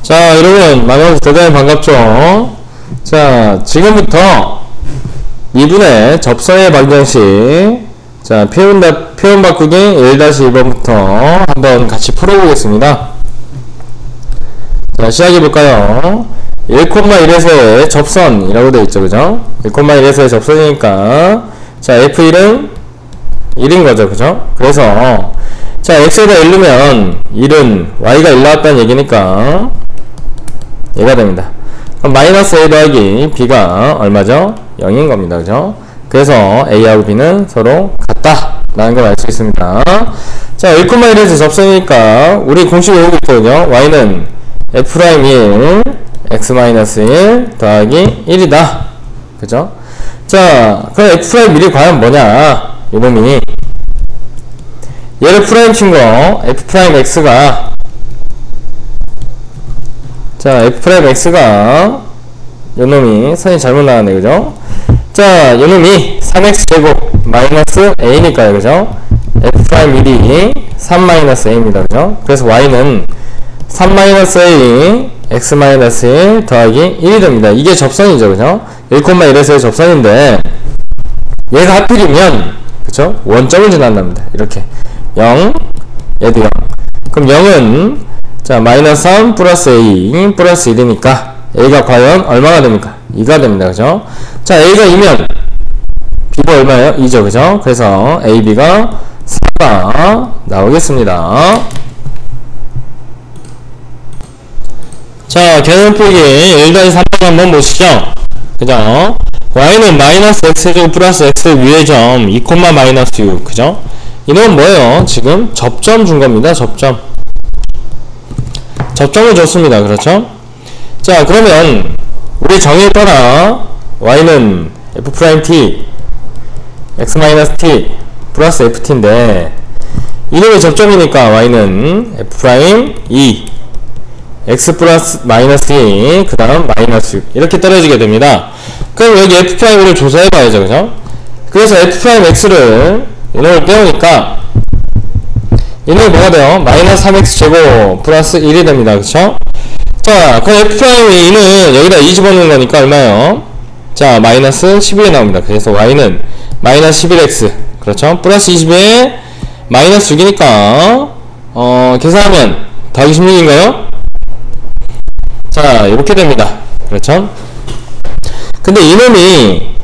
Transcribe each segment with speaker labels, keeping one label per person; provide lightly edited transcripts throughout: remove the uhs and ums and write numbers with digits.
Speaker 1: 자, 여러분 만나서 대단히 반갑죠. 자, 지금부터 2분의 접선의 방정식, 자, 표현 바꾸기 1-2번부터 한번 같이 풀어보겠습니다. 자, 시작해볼까요? 1,1에서의 접선이라고 되어 있죠, 그죠? 1,1에서의 접선이니까, 자, F1은 1인 거죠, 그죠? 그래서, 자, x에다 1 넣으면 1은 y가 1 나왔다는 얘기니까 얘가 됩니다. 그럼 마이너스 a 더하기 b가 얼마죠? 0인 겁니다, 그죠? 그래서 a하고 b는 서로 같다 라는 걸 알 수 있습니다. 자, 1,1에서 접선이니까 우리 공식 외우고 있거든요. y는 f'1 x-1 더하기 1이다, 그죠? 자, 그럼 f'1이 과연 뭐냐, 이놈이. 얘를 프라임 친거 f'x가, 자, f'x가 요놈이 선이 잘못 나왔네, 그죠? 자, 요놈이 3x제곱 마이너스 a니까요, 그죠? f'1이 3-a입니다, 그죠? 그래서 y는 3-a x-1 더하기 1이 됩니다. 이게 접선이죠, 그죠? 1,1에서의 접선인데 얘가 하필이면, 그쵸? 원점을 지난답니다. 이렇게 0, 얘도 0. 그럼 0은, 자, 마이너스 3 플러스 a 플러스 1이니까 a가 과연 얼마가 됩니까? 2가 됩니다, 그죠? 자, a가 2면 b가 얼마예요? 2죠, 그죠? 그래서 a, b가 4가 나오겠습니다. 자, 개념풀기 1-3번 한번 보시죠, 그죠? y는 마이너스 x제곱 플러스 x 위의 점 2, 마이너스 6, 그죠? 이건 뭐예요? 지금 접점 준 겁니다. 접점을 줬습니다. 그렇죠? 자, 그러면 우리 정의에 따라 y는 f't x-t 플러스 ft인데 이놈의 접점이니까 y는 f'2 x 플러스 마이너스 2 그 다음 마이너스 6 이렇게 떨어지게 됩니다. 그럼 여기 f'를 조사해봐야죠, 그죠? 그래서 f'x를 이놈을 떼우니까 이놈이 뭐가 돼요? 마이너스 3x제곱 플러스 1이 됩니다, 그쵸? 자, 그럼 f'는 여기다 2 집어넣는 거니까 얼마예요? 자, 마이너스 11이 나옵니다. 그래서 y는 마이너스 11x, 그렇죠? 플러스 20에 마이너스 6이니까 계산하면 더하기 16인가요? 자, 이렇게 됩니다. 그렇죠? 근데 이놈이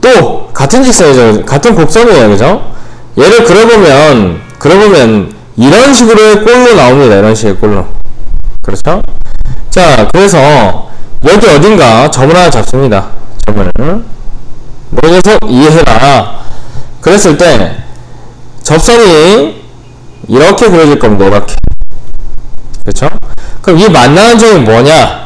Speaker 1: 또 같은 직선이죠. 같은 곡선이에요, 그죠? 얘를 그려보면 이런 식으로의 꼴로 나옵니다. 이런 식의 꼴로. 그렇죠? 자, 그래서 여기 어딘가 점을 하나 잡습니다. 점을. 뭐 녀석 이해해라. 그랬을 때 접선이 이렇게 그려질 겁니다. 이렇게. 그렇죠? 그럼 이 만나는 점이 뭐냐?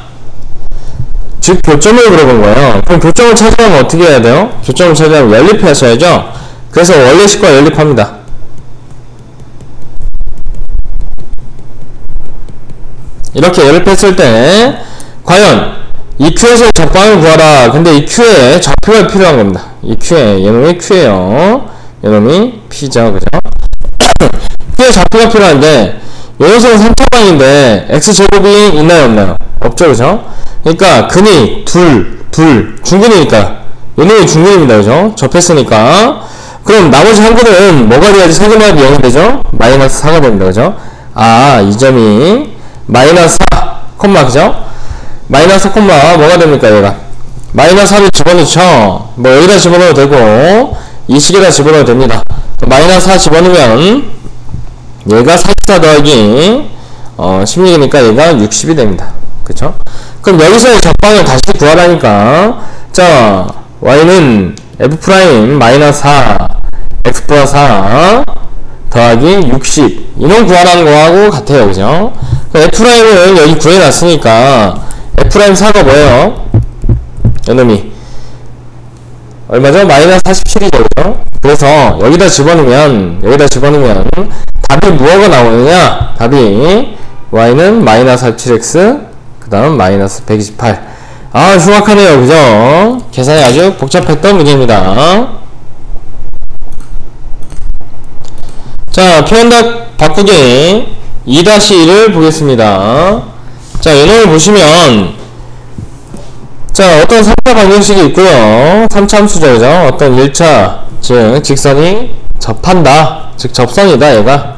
Speaker 1: 즉 교점을 그려본 거예요. 그럼 교점을 찾으려면 어떻게 해야 돼요? 교점을 찾으려면 연립하셔야죠. 그래서 원래식과 연립합니다. 이렇게 연립했을 때 과연 이 Q에서의 적방을 구하라. 근데 이 Q에 좌표가 필요한 겁니다. 이 Q에, 얘놈이 Q에요. 얘놈이 P죠, 그죠? Q에 좌표가 필요한데 이 녀석은 3차방인데 x제곱이 있나요, 없나요? 없죠, 그죠? 그러니까 근이 중근이니까 얘는 중근입니다, 그죠? 접했으니까. 그럼 나머지 한 근은 뭐가 돼야지 세제곱이 0이 되죠? 마이너스 4가 됩니다, 그죠? 아, 이 점이 마이너스 4, 그죠? 마이너스 4, 뭐가 됩니까, 얘가? 마이너스 4를 집어넣죠? 뭐 여기다 집어넣어도 되고 이 식에다 집어넣어도 됩니다. 마이너스 4 집어넣으면 얘가 44 더하기 16이니까 얘가 60이 됩니다. 그쵸? 그럼 여기서의 적방을 다시 구하라니까, 자, y는 f' 마이너스 4 x 플러스 4 더하기 60 이놈 구하라는 거하고 같아요, 그죠? f'을 여기 구해놨으니까 f'4가 뭐예요? 이놈이 얼마죠? 마이너스 47이죠. 그래서 여기다 집어넣으면 답이 무엇가 나오느냐? 답이 y는 마이너스 47x 그 다음 마이너스 128. 아, 흉악하네요, 그죠? 계산이 아주 복잡했던 문제입니다. 자, 표현 바꾸기 2-1을 보겠습니다. 자, 얘를 보시면, 자, 어떤 3차 방정식이 있고요. 3차 함수죠, 그죠? 어떤 1차, 즉, 직선이 접한다. 즉, 접선이다, 얘가.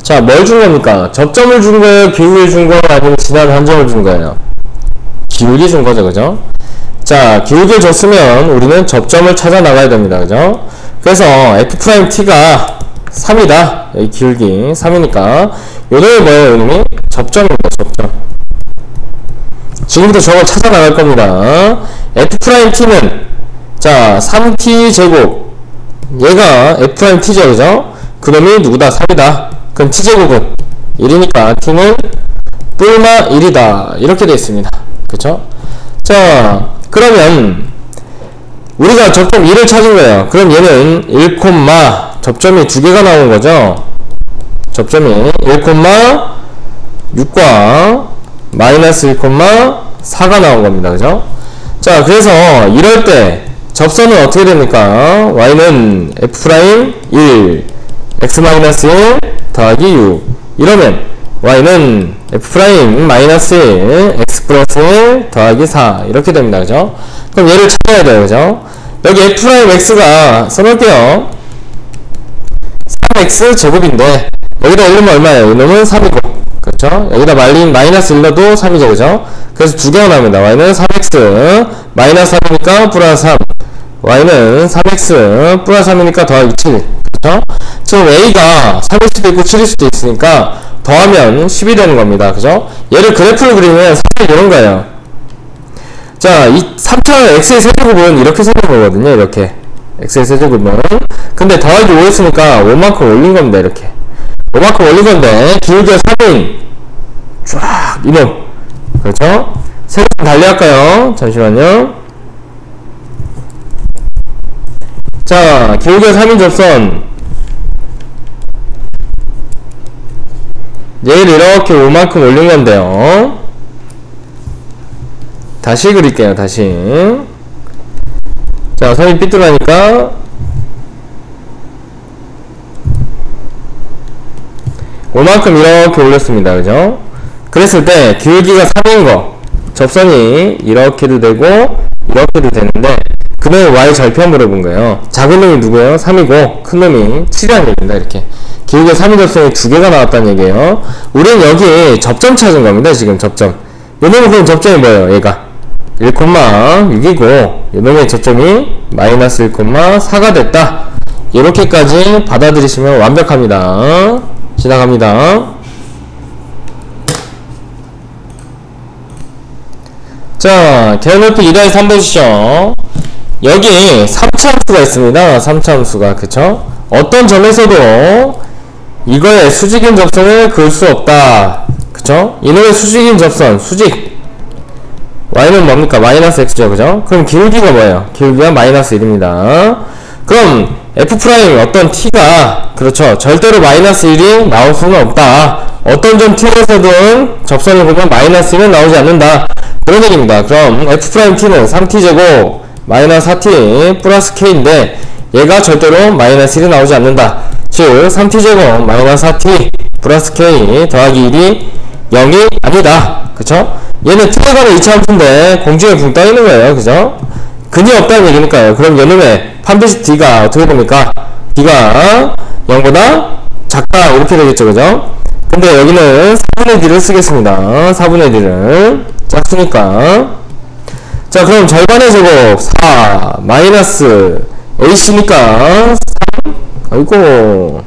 Speaker 1: 자, 뭘 준 겁니까? 접점을 준 거예요? 기울기를 준 거예요? 아니면 지난 한 점을 준 거예요? 기울기 준 거죠, 그죠? 자, 기울기를 줬으면 우리는 접점을 찾아 나가야 됩니다, 그죠? 그래서 F'T가 3이다. 여기 기울기 3이니까 요놈이 뭐예요? 요놈이 접점입니다. 접점. 지금부터 저걸 찾아 나갈 겁니다. F'T는 자 3T제곱 얘가 F'T죠, 그죠? 그놈이 누구다? 3이다. 그럼 T제곱은 1이니까 T는 뿔마 1이다. 이렇게 되어 있습니다. 그쵸? 자, 그러면 우리가 접점 2를 찾은 거예요. 그럼 얘는 1, 접점이 두 개가 나온 거죠. 접점이 1,6과 마이너스 1,4가 나온 겁니다. 그죠? 자, 그래서 이럴 때 접선은 어떻게 됩니까? y는 f'1 x-1 더하기 6 이러면 y는 f'-1 x 플러스 1 더하기 4 이렇게 됩니다. 그죠? 그럼 얘를 찾아야 돼요. 그죠? 여기 f'x가 써놓을게요. 3x 제곱인데 여기다 1넣으면 얼마예요? 이놈은 3이고 그렇죠? 여기다 말린 마이너스 1넣어도 3이죠. 그죠? 그래서 두 개가 나옵니다. y는 3x 마이너스 3이니까 플러스 3 y는 3x 플러스 3이니까 더하기 7 그렇죠? 지금 a가 3일 수도 있고 7일 수도 있으니까 더하면 10이 되는 겁니다. 그죠? 얘를 그래프로 그리면 사실 이런 거예요. 자, 이 3차 x의 세제곱은 이렇게 생긴 거거든요. 이렇게 x의 세제곱은 근데 더하기 5 했으니까 5만큼 올린 겁니다. 이렇게 5만큼 올린 건데 기울기가 3인 쫙 이놈 그렇죠? 세금 달리할까요? 잠시만요. 자, 기울기가 3인 접선 얘를 이렇게 5만큼 올린 건데요. 다시 그릴게요. 다시. 자, 선이 삐뚤하니까 5만큼 이렇게 올렸습니다. 그죠? 그랬을 때 기울기가 3인 거 접선이 이렇게도 되고 이렇게도 되는데 그 놈의 y 절편으로 본 거예요. 작은 놈이 누구예요? 3이고 큰 놈이 7이라는 얘기입니다. 이렇게 기울기가 3인 접선이 두 개가 나왔다는 얘기예요. 우리는 여기 접점 찾은 겁니다. 지금 접점. 요 놈의 그럼 접점이 뭐예요? 얘가 1,6이고 요 놈의 접점이 마이너스 1,4가 됐다. 이렇게까지 받아들이시면 완벽합니다. 지나갑니다. 자, 개넓이 2-3 보시죠. 여기 3차 함수가 있습니다. 3차 함수가. 그쵸? 어떤 점에서도 이거의 수직인 접선을 그을 수 없다. 그쵸? 이놈의 수직인 접선, 수직. y는 뭡니까? 마이너스 x죠. 그죠? 그럼 기울기가 뭐예요? 기울기가 마이너스 1입니다. 그럼 f' 어떤 t가 그렇죠. 절대로 마이너스 1이 나올 수는 없다. 어떤 점 t에서든 접선을 보면 마이너스 1은 나오지 않는다. 그런 얘기입니다. 그럼 f't는 3t제곱 마이너스 4t 플러스 k인데 얘가 절대로 마이너스 1이 나오지 않는다. 즉 3t제곱 마이너스 4t 플러스 k 더하기 1이 0이 아니다. 그쵸? 얘는 t에 관한 2차 함수인데 공중에 붕 떠있는 거예요. 그죠? 근이 없다는 얘기니까요. 그럼 얘놈의 반드시 d가 어떻게 됩니까? d가 0보다 작다 이렇게 되겠죠. 그죠? 근데 여기는 4분의 d를 쓰겠습니다. 4분의 d를 작으니까 자, 그럼 절반의 제곱 4 마이너스 ac니까 3 아이고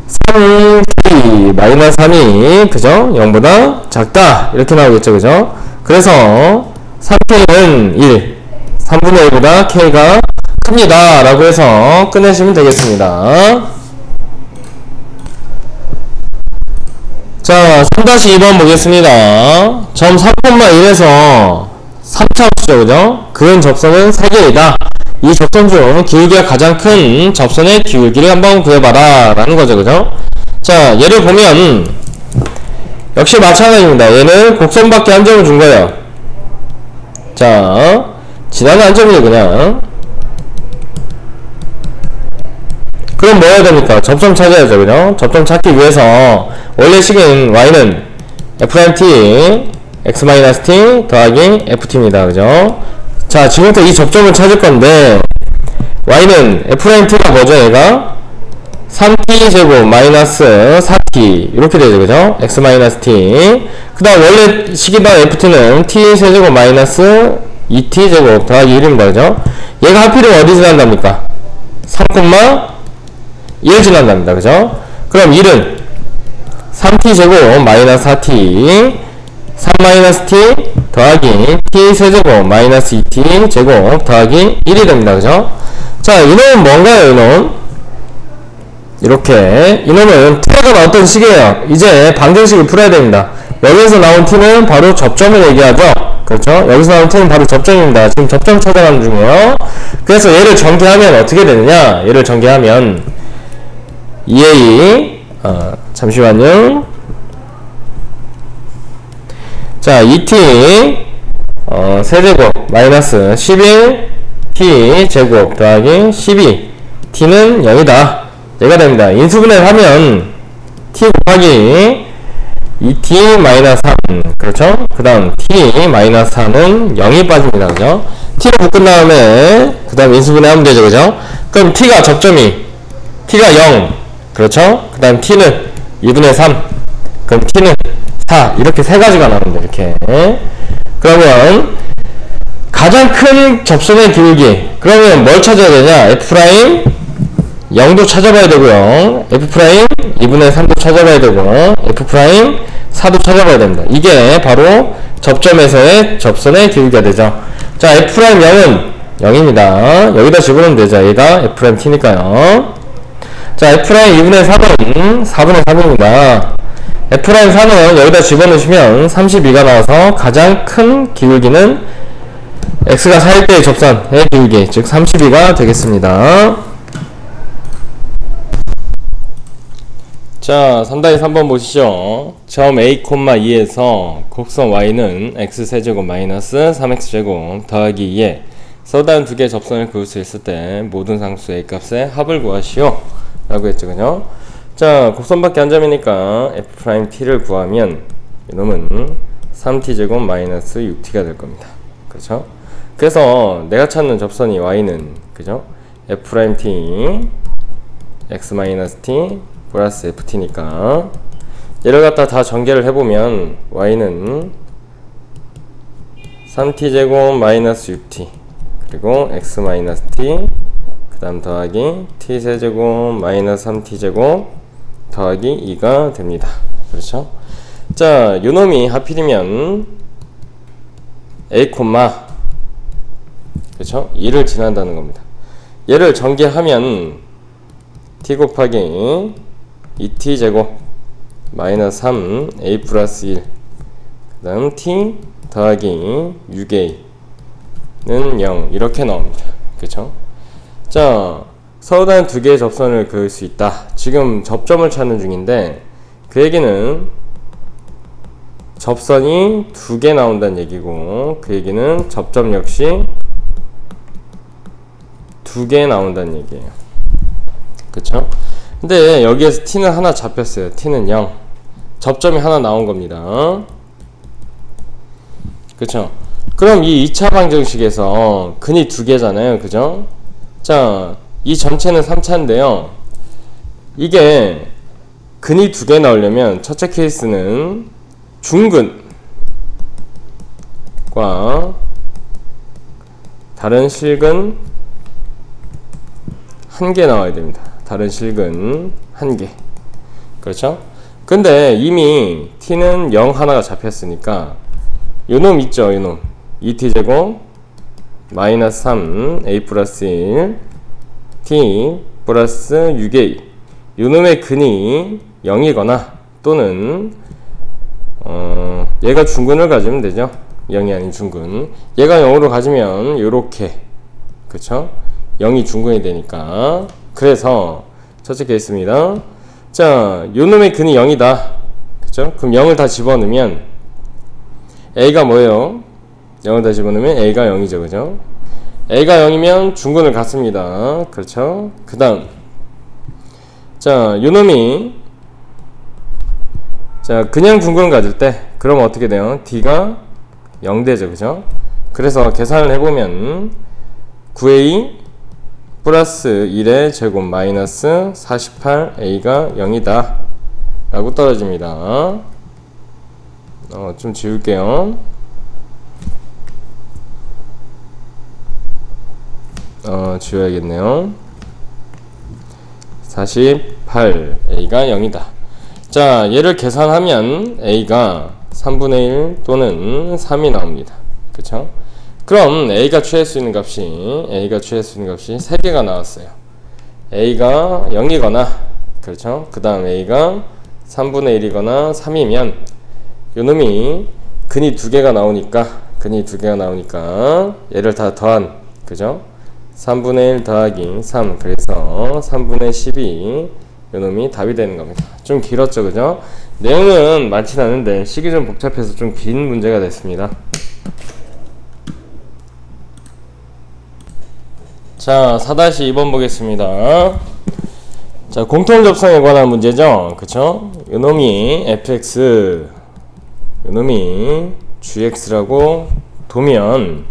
Speaker 1: 3k 마이너스 3이 그죠? 0보다 작다 이렇게 나오겠죠. 그죠? 그래서 3k는 1 3분의 1보다 k가 큽니다 라고 해서 끝내시면 되겠습니다. 자, 3-2번 보겠습니다. 점 3,1에서 3차 함수죠. 그죠? 그은 접선은 3개이다. 이 접선 중 기울기가 가장 큰 접선의 기울기를 한번 구해봐라 라는 거죠. 그죠? 자, 얘를 보면 역시 마찬가지입니다. 얘는 곡선밖에 한 점을 준 거예요. 자, 지나는 한 점이에요. 그냥 그럼 뭐 해야 됩니까? 접점 찾아야죠. 그죠? 접점 찾기 위해서 원래 식인 y는 f't x-t 더하기 ft입니다. 그죠? 자, 지금부터 이 접점을 찾을 건데 y는 f't가 뭐죠? 얘가 3t 제곱 마이너스 4t 이렇게 되죠. 그죠? x-t 그 다음 원래 식이던 ft는 t 세제곱 마이너스 2t 제곱 더하기 1입니다. 그죠? 얘가 하필이면 어디 지난답니까? 3,1 지난답니다. 그죠? 그럼 1은 3t 제곱 마이너스 4t 3 마이너스 t 더하기 t 세제곱 마이너스 2t 제곱 더하기 1이 됩니다. 그죠? 자, 이놈은 뭔가요? 이놈 이렇게 이놈은 t가 나왔던 식이에요. 이제 방정식을 풀어야 됩니다. 여기서 나온 t는 바로 접점을 얘기하죠. 그렇죠? 여기서 나온 t는 바로 접점입니다. 지금 접점 찾아가는 중이에요. 그래서 얘를 전개하면 어떻게 되느냐? 얘를 전개하면 2a 잠시만요. 자, 2t 세제곱 마이너스 11 t 제곱 더하기 12 t는 0이다. 얘가 됩니다. 인수분해를 하면 t 곱하기 2t 마이너스 3 그렇죠? 그 다음 t 마이너스 4는 0이 빠집니다. 그죠? t로 묶은 다음에 그 다음 인수분해하면 되죠. 그죠? 그럼 t가 접점이 t가 0 그렇죠? 그 다음 t는 2분의 3 그럼 t는 4 이렇게 세 가지가 나옵니다. 이렇게 그러면 가장 큰 접선의 기울기 그러면 뭘 찾아야 되냐? f' 0도 찾아봐야 되고요. f' 2분의 3도 찾아봐야 되고 f' 4도 찾아봐야 됩니다. 이게 바로 접점에서의 접선의 기울기가 되죠. 자, f' 0은 0입니다. 여기다 집어넣으면 되죠. 얘가 f' t니까요. 자, f' 2분의 3은 4분의 3입니다. f' 4는 여기다 집어넣으시면 32가 나와서 가장 큰 기울기는 x가 4일 때의 접선의 기울기 즉 32가 되겠습니다. 자, 3-3번 보시죠. 점 a, 2에서 곡선 y는 x세제곱 마이너스 3x제곱 더하기 2에 서다운 두 개의 접선을 그을 수 있을 때 모든 상수 a 값의 합을 구하시오 라고 했죠. 그죠? 자, 곡선밖에 한 점이니까 f't를 구하면 이놈은 3t제곱 마이너스 6t가 될 겁니다. 그렇죠? 그래서 내가 찾는 접선이 y는 그죠? f't x-t 플러스 ft니까 얘를 갖다 다 전개를 해보면 y는 3t제곱 마이너스 6t 그리고 x-t 그 다음 더하기 t세제곱 마이너스 3t제곱 더하기 2가 됩니다. 그렇죠? 자, 요놈이 하필이면 a, 그렇죠? 2를 지난다는 겁니다. 얘를 전개하면 t 곱하기 2t제곱 마이너스 3a 플러스 1 그 다음 t 더하기 6a는 0 이렇게 나옵니다. 그쵸? 자, 서로다른 두 개의 접선을 그을 수 있다. 지금 접점을 찾는 중인데 그 얘기는 접선이 두 개 나온다는 얘기고 그 얘기는 접점 역시 두 개 나온다는 얘기예요. 그쵸? 근데 여기에서 t는 하나 잡혔어요. t는 0 접점이 하나 나온 겁니다. 그쵸? 그럼 이 2차 방정식에서 근이 두 개잖아요. 그죠? 자, 이 전체는 3차인데요 이게 근이 두 개 나오려면 첫째 케이스는 중근과 다른 실근 1개 나와야 됩니다. 다른 실근 1개. 그렇죠? 근데 이미 t는 0 하나가 잡혔으니까 요놈 있죠. 요놈 2t제곱 마이너스 3a 플러스 1 t 플러스 6a 요놈의 근이 0이거나 또는 얘가 중근을 가지면 되죠. 0이 아닌 중근. 얘가 0으로 가지면 요렇게 그쵸? 0이 중근이 되니까 그래서 첫째 케이스입니다. 자, 요놈의 근이 0이다. 그쵸? 그럼 0을 다 집어넣으면 a가 뭐예요? 0을 다 집어넣으면 a가 0이죠. 그죠? a가 0이면 중근을 갖습니다. 그렇죠? 그 다음 자, 요놈이 자 그냥 둥글은 가질 때 그러면 어떻게 돼요? D가 0되죠. 그죠? 그래서 계산을 해보면 9A 플러스 1의 제곱 마이너스 48A가 0이다 라고 떨어집니다. 좀 지울게요. 지워야겠네요. 48A가 0이다. 자, 얘를 계산하면 A가 3분의 1 또는 3이 나옵니다. 그쵸? 그럼 A가 취할 수 있는 값이 3개가 나왔어요. A가 0이거나, 그렇죠? 그 다음 A가 3분의 1이거나 3이면 요놈이 근이 2개가 나오니까 얘를 다 더한, 그죠? 3분의 1 더하기 3, 그래서 3분의 12 요놈이 답이 되는 겁니다. 좀 길었죠, 그죠? 내용은 많진 않은데 식이 좀 복잡해서 좀 긴 문제가 됐습니다. 자, 4-2번 보겠습니다. 자, 공통접성에 관한 문제죠. 그쵸? 요놈이 fx, 요놈이 gx라고 두면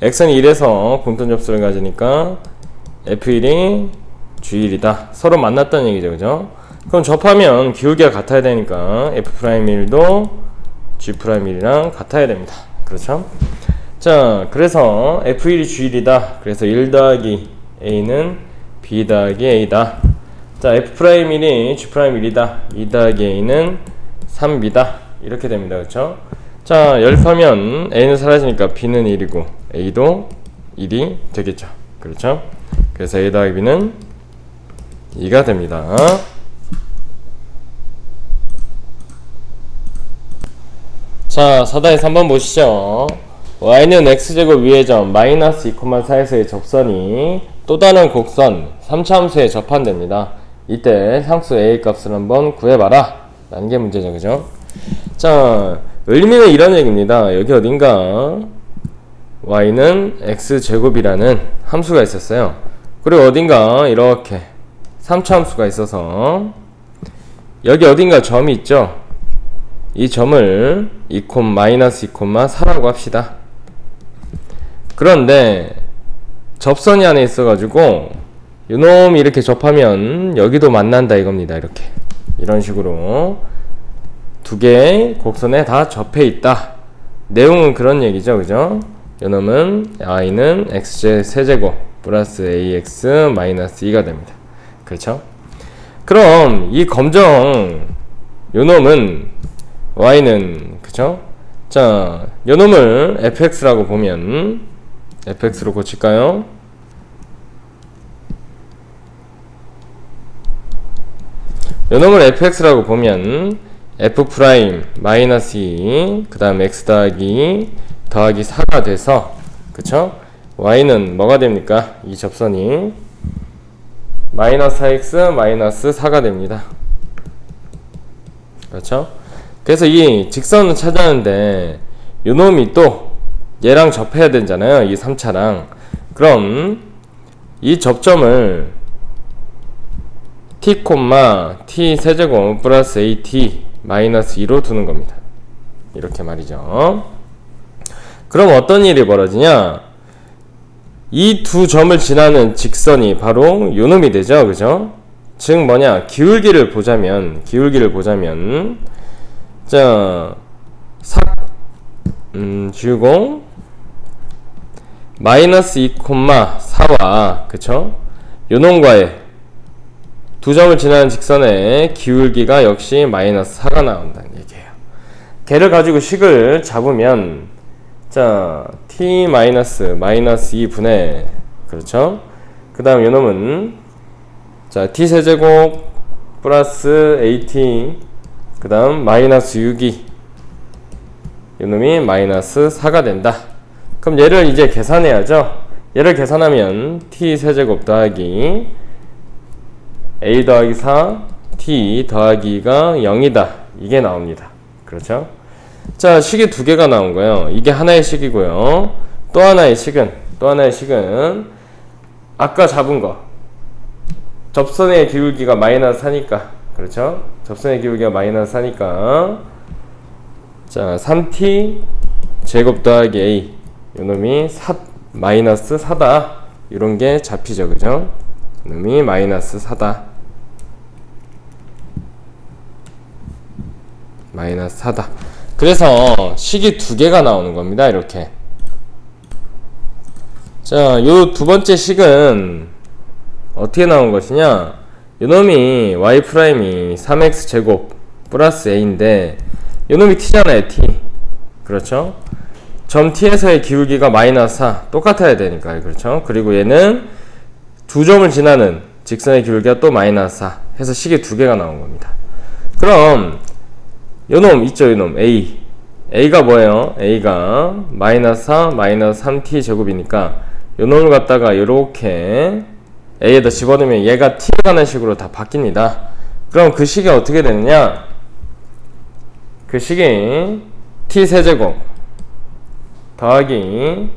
Speaker 1: x는 1에서 공통접수를 가지니까 f1이 g1이다. 서로 만났다는 얘기죠. 그죠? 그럼 접하면 기울기가 같아야 되니까 f'1도 g'1이랑 같아야 됩니다. 그렇죠? 자, 그래서 f1이 g1이다. 그래서 1 더하기 a는 b 더하기 a다. 자, f'1이 g'1이다. 2 더하기 a는 3b다. 이렇게 됩니다. 그렇죠? 자, 열파면 a는 사라지니까 b는 1이고 a도 1이 되겠죠. 그렇죠? 그래서 a 더하기 b는 2가 됩니다. 자, 4-3번 보시죠. y는 x제곱 위의 점 마이너스 2,4에서의 접선이 또 다른 곡선 3차함수에 접한답니다. 이때 상수 a 값을 한번 구해봐라 라는 게 문제죠. 그죠? 자, 의미는 이런 얘기입니다. 여기 어딘가 y는 x제곱이라는 함수가 있었어요. 그리고 어딘가 이렇게 3차함수가 있어서 여기 어딘가 점이 있죠. 이 점을 마이너스 2,4라고 합시다. 그런데 접선이 안에 있어가지고 요놈이 이렇게 접하면 여기도 만난다 이겁니다. 이렇게 이런 식으로 두 개의 곡선에 다 접해 있다. 내용은 그런 얘기죠. 그죠? 요놈은 y는 xj 세제곱 플러스 ax 마이너스 2가 됩니다. 그렇죠? 그럼 이 검정 요놈은 y는, 그쵸? 자, 요놈을 fx라고 보면 fx로 고칠까요? 요놈을 fx라고 보면 f 프라임 마이너스 2 그 다음 x 더하기 4가 돼서, 그쵸? y는 뭐가 됩니까? 이 접선이 마이너스 4x 마이너스 4가 됩니다. 그렇죠? 그래서 이 직선을 찾았는데 요놈이 또 얘랑 접해야 되잖아요. 이 3차랑. 그럼 이 접점을 t, t 세제곱 플러스 at 마이너스 2로 두는 겁니다. 이렇게 말이죠. 그럼 어떤 일이 벌어지냐? 이 두 점을 지나는 직선이 바로 요놈이 되죠. 그죠? 즉 뭐냐? 기울기를 보자면 자, 지우고 마이너스 2,4와 그쵸? 요놈과의 두 점을 지나는 직선의 기울기가 역시 마이너스 4가 나온다는 얘기예요. 걔를 가지고 식을 잡으면 자, t 마이너스 2분의 그렇죠? 그 다음 요놈은 자, t 세제곱 플러스 at 그 다음 마이너스 6이 요놈이 마이너스 4가 된다. 그럼 얘를 이제 계산해야죠. 얘를 계산하면 t 세제곱 더하기 a 더하기 4 t 더하기가 0이다. 이게 나옵니다. 그렇죠? 자, 식이 두 개가 나온 거예요. 이게 하나의 식이고요. 또 하나의 식은 아까 잡은 거 접선의 기울기가 마이너스 4니까, 그렇죠? 접선의 기울기가 마이너스 4니까, 자, 3t 제곱 더하기 a, 요놈이 마이너스 4다. 이런 게 잡히죠, 그죠? 요놈이 마이너스 4다. 마이너스 4다. 그래서 식이 두 개가 나오는 겁니다, 이렇게. 자, 요 두 번째 식은 어떻게 나온 것이냐? 요놈이 y'이 3x 제곱 플러스 a인데 요놈이 t잖아요, t. 그렇죠? 점 t에서의 기울기가 마이너스 4 똑같아야 되니까요, 그렇죠? 그리고 얘는 두 점을 지나는 직선의 기울기가 또 마이너스 4 해서 식이 두 개가 나온 겁니다. 그럼 요놈 있죠, 요놈 a가 뭐예요? a가 마이너스 4 마이너스 3t 제곱이니까 요놈을 갖다가 요렇게 a에다 집어넣으면 얘가 t에 가는 식으로 다 바뀝니다. 그럼 그 식이 어떻게 되느냐? 그 식이 t 세제곱 더하기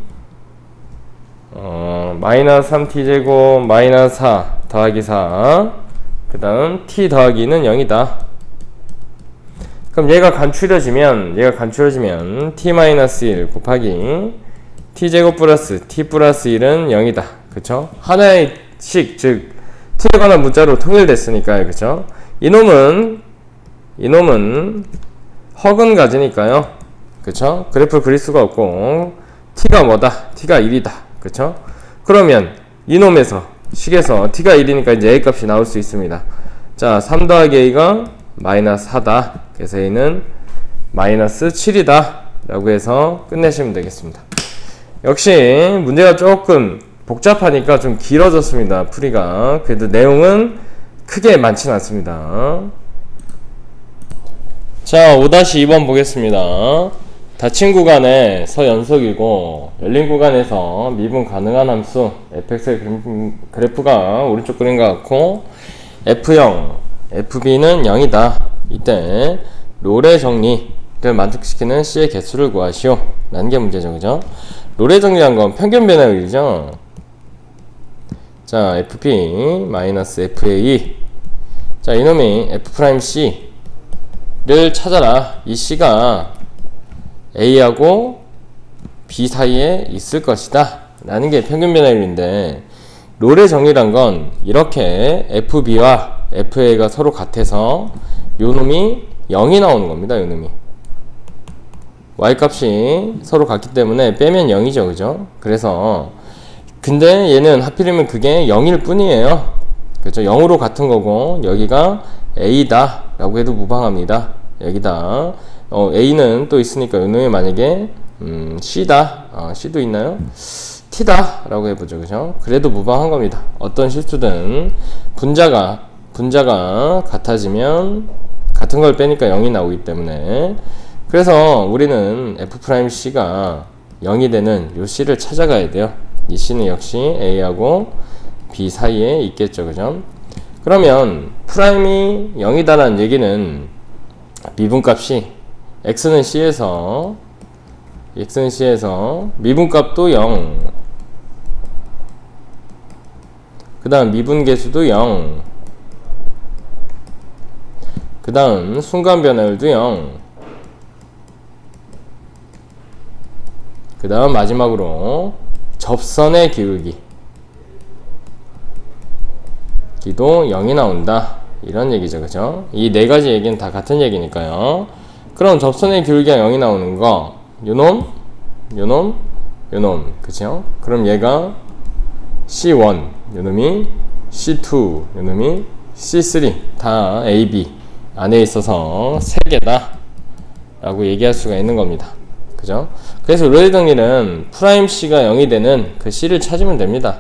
Speaker 1: 마이너스 3t 제곱 마이너스 4 더하기 4 그 다음 t 더하기는 0이다. 그럼 얘가 간추려지면 t-1 곱하기 t제곱 플러스 t 플러스 1은 0이다. 그쵸? 하나의 식, 즉 t에 관한 문자로 통일됐으니까요. 그쵸? 이놈은 허근 가지니까요. 그쵸? 그래프를 그릴 수가 없고 t가 뭐다? t가 1이다. 그쵸? 그러면 이놈에서 식에서 t가 1이니까 이제 a 값이 나올 수 있습니다. 자, 3 더하기 a가 마이너스 4다. 그래서 a는 마이너스 7이다 라고 해서 끝내시면 되겠습니다. 역시 문제가 조금 복잡하니까 좀 길어졌습니다, 풀이가. 그래도 내용은 크게 많진 않습니다. 자, 5-2번 보겠습니다. 닫힌 구간에서 연속이고 열린 구간에서 미분 가능한 함수 fx의 그래프가 오른쪽 그림 것 같고 f0, fb는 0이다. 이때 롤의 정리를 만족시키는 c의 개수를 구하시오 라는 게 문제죠, 그죠? 롤의 정리란 건 평균 변화율이죠. 자, fp-fa. 자, 이놈이 f'c를 찾아라. 이 c가 a하고 b 사이에 있을 것이다 라는 게 평균 변화율인데, 롤의 정리란 건 이렇게 fb와 fa가 서로 같아서 요놈이 0이 나오는 겁니다. 요놈이 y값이 서로 같기 때문에 빼면 0이죠, 그죠? 그래서 근데 얘는 하필이면 그게 0일 뿐이에요. 그렇죠? 0으로 같은 거고 여기가 a다 라고 해도 무방합니다. 여기다 a는 또 있으니까 요놈이 만약에 c다, c도 있나요? t다 라고 해보죠, 그죠? 그래도 무방한 겁니다. 어떤 실수든 분자가 같아지면 같은 걸 빼니까 0이 나오기 때문에, 그래서 우리는 f'c가 0이 되는 요 c를 찾아가야 돼요. 이 c는 역시 a하고 b 사이에 있겠죠, 그죠? 그러면 프라임이 0이다라는 얘기는 미분값이 x는 c에서 미분값도 0, 그 다음 미분계수도 0, 그 다음 순간 변화율도 0, 그 다음 마지막으로 접선의 기울기 기도 0이 나온다, 이런 얘기죠, 그죠? 이 네 가지 얘기는 다 같은 얘기니까요. 그럼 접선의 기울기가 0이 나오는 거 요놈, 그죠? 그럼 얘가 C1, 요놈이 C2, 요놈이 C3 다 A, B 안에 있어서 3개다 라고 얘기할 수가 있는 겁니다. 그죠? 그래서 롤의 정리는 프라임 C가 0이 되는 그 C를 찾으면 됩니다.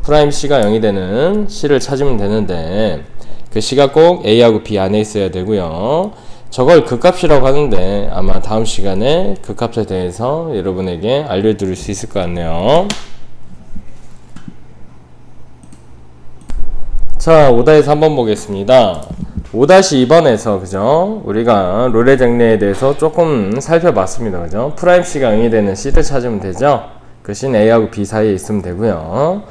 Speaker 1: 프라임 C가 0이 되는 C를 찾으면 되는데 그 C가 꼭 A하고 B 안에 있어야 되고요. 저걸 극값이라고 하는데 아마 다음 시간에 극값에 대해서 여러분에게 알려드릴 수 있을 것 같네요. 자, 5-에서 한번 보겠습니다. 5-2번에서 그죠? 우리가 롤의 정리에 대해서 조금 살펴봤습니다. 그죠? 프라임 C가 0이 되는 C를 찾으면 되죠? 그 C는 A하고 B 사이에 있으면 되고요.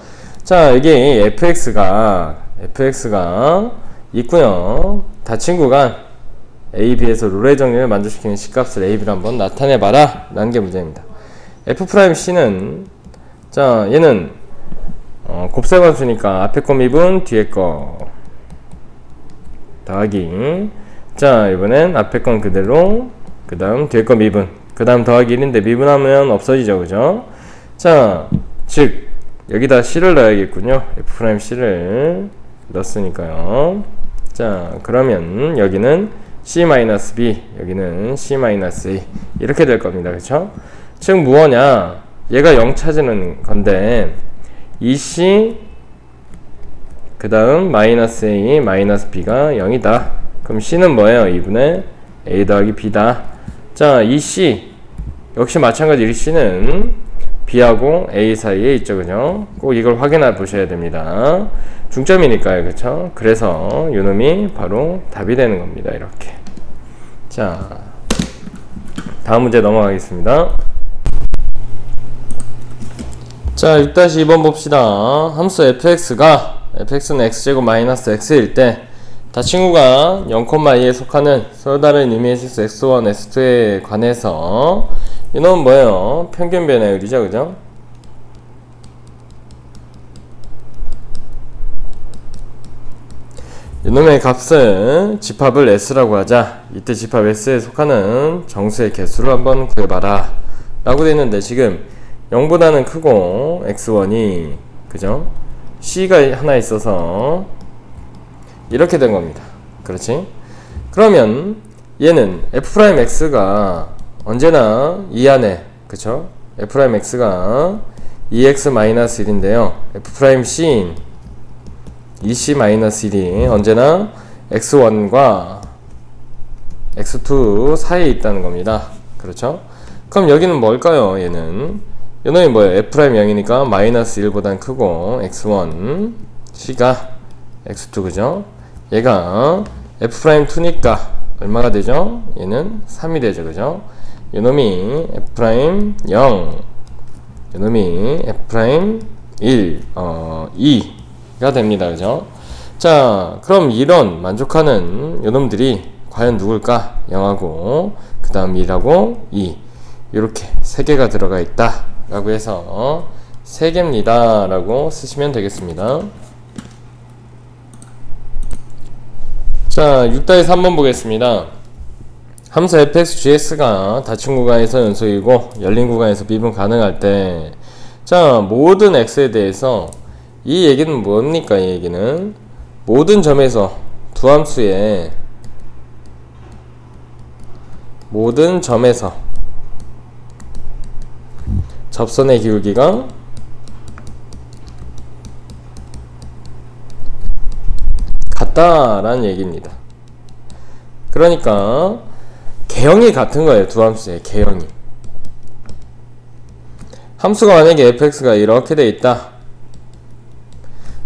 Speaker 1: 자, 여기 fx가 fx가 있고요. 닫힌 구간 a, b에서 룰의 정리를 만족시키는 C값을 a, b로 한번 나타내봐라 라는 게 문제입니다. f'C는 자 얘는 곱셈함수니까 앞에 거 미분 뒤에 거 더하기, 자 이번엔 앞에 건 그대로 그 다음 뒤에 거 미분 그 다음 더하기 1인데 미분하면 없어지죠, 그죠? 자 즉 여기다 C를 넣어야겠군요. f'C를 넣었으니까요. 자 그러면 여기는 C-B, 여기는 C-A 이렇게 될 겁니다. 그쵸? 즉 무엇냐, 얘가 0 찾으는 건데 2C 그 다음 마이너스 A 마이너스 B가 0이다. 그럼 C는 뭐예요? 2분의 A 더하기 B다. 자 2C 역시 마찬가지, 이 C는 B하고 A 사이에 있죠, 그죠? 꼭 이걸 확인해 보셔야 됩니다. 중점이니까요, 그쵸? 그래서 요놈이 바로 답이 되는 겁니다. 이렇게. 자 다음 문제 넘어가겠습니다. 자 6-2번 봅시다. 함수 fx는 x제곱 마이너스 x일 때 닫힌 구간 0,2에 속하는 서로 다른 의미의 실수 x1, x2에 관해서 이놈은 뭐예요? 평균 변화율이죠, 그죠? 이놈의 값을 집합을 s라고 하자. 이때 집합 s에 속하는 정수의 개수를 한번 구해봐라 라고 되어있는데, 지금 0보다는 크고 x1이 그죠? c가 하나 있어서 이렇게 된 겁니다. 그렇지? 그러면 얘는 f'x가 언제나 이 안에, 그쵸? f'x가 2x-1인데요 f'c인 2c-1이 언제나 x1과 x2 사이에 있다는 겁니다. 그렇죠? 그럼 여기는 뭘까요? 얘는 요놈이 뭐예요? f'0이니까 마이너스 1보단 크고 x1 c가 x2, 그죠? 얘가 f'2니까 얼마가 되죠? 얘는 3이 되죠, 그죠? 요놈이 f'0, 요놈이 f'1, 2가 됩니다, 그죠? 자, 그럼 이런 만족하는 요놈들이 과연 누굴까? 0하고 그 다음 1하고 2 이렇게 3개가 들어가 있다 라고 해서 3개입니다 라고 쓰시면 되겠습니다. 자 6-3번 보겠습니다. 함수 fx,gx가 닫힌 구간에서 연속이고 열린 구간에서 미분 가능할 때, 자 모든 x에 대해서 이 얘기는 뭡니까? 이 얘기는 모든 점에서 두 함수의 모든 점에서 접선의 기울기가 같다라는 얘기입니다. 그러니까 개형이 같은 거예요. 두 함수의 개형이. 함수가 만약에 fx가 이렇게 돼 있다.